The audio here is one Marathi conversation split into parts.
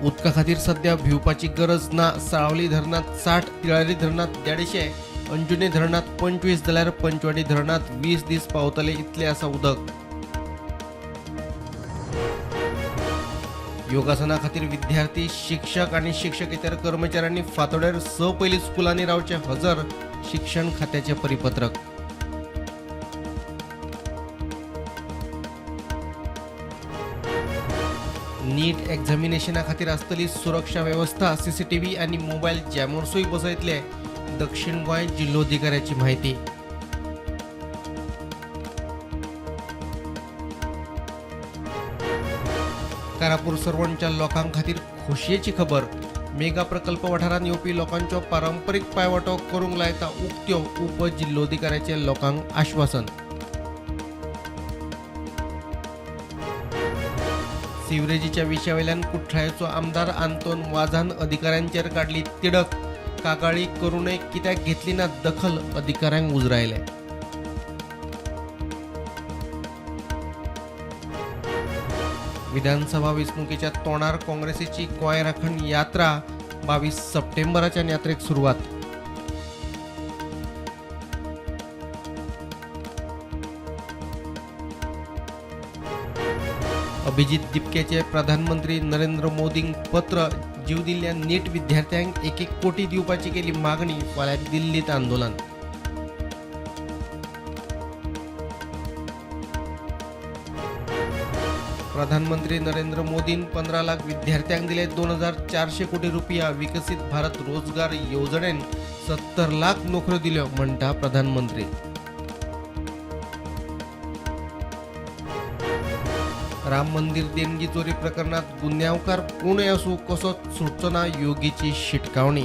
उदका खातीर सध्या भिवपाची गरज ना। साळावली धरणात 60, तिळारी धरणात 150, अंजुने धरणात 25 जाल्यार पंचवाडी धरणात 20 दीस पावतले इतले आसा उदक। योगासना खातीर विद्यार्थी, शिक्षक आणि शिक्षकेतर कर्मचाऱ्यांनी फांतोड्यार 6 पयलीं स्कुलांनी रावचे हजर, शिक्षण खात्याचे परिपत्रक। नीट एक्झामिनेशना खातीर आसतली सुरक्षा व्यवस्था, सीसीटीव्ही आणि मोबायल जॅमर्सूय बसयतले, दक्षिण गोंय जिल्लोधिकाऱ्याची माहिती। कारापूर सरवणच्या लोकां खातीर खोशयेची खबर। मेगा प्रकल्प वाठारांत येवपी लोकांचो पारंपरीक पायवाटो करूंक लायता उक्त्यो, उपजिल्लोधिकाऱ्याचे लोकांक आश्वासन। सिवरेजीच्या विशयावेल्यान कुठ्ठाळेचो आमदार आंतोन वाझान अधिकाऱ्यांचेर काडली तिडक। कागाळी करूनय कित्याक घेतली ना दखल, अधिकाऱ्यांक उजरायले। विधानसभा वेंचणुकेच्या तोंडार काँग्रेसीची गोंय राखण यात्रा, 22 सप्टेंबराच्या यात्रेक सुरवात। अभिजित दिपकेचे प्रधानमंत्री नरेंद्र मोदींक पत्र। जीव दिल्ल्या नीट विद्यार्थ्यांक 1 कोटी दिवपाची केली मागणी, फाल्यां दिल्लीत आंदोलन। प्रधानमंत्री नरेंद्र मोदीन 15 लाख विद्यार्थ्यांक दिले 2400 कोटी रुपया। विकसित भारत रोजगार येवजणेन 70 लाख नोकऱ्यो दिल्यो, म्हणटा प्रधानमंत्री। राम मंदिर देणगी चोरी प्रकरणात गुन्यांवकार कोणूय आसूं कसोच सुटचो ना, योगीची शिटकावणी।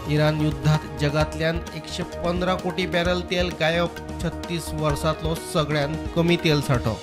इराण युद्धात जगातल्यान 115 कोटी बॅरल तेल गायब, 36 वर्सांतलो सगळ्यात कमी तेल सांठो।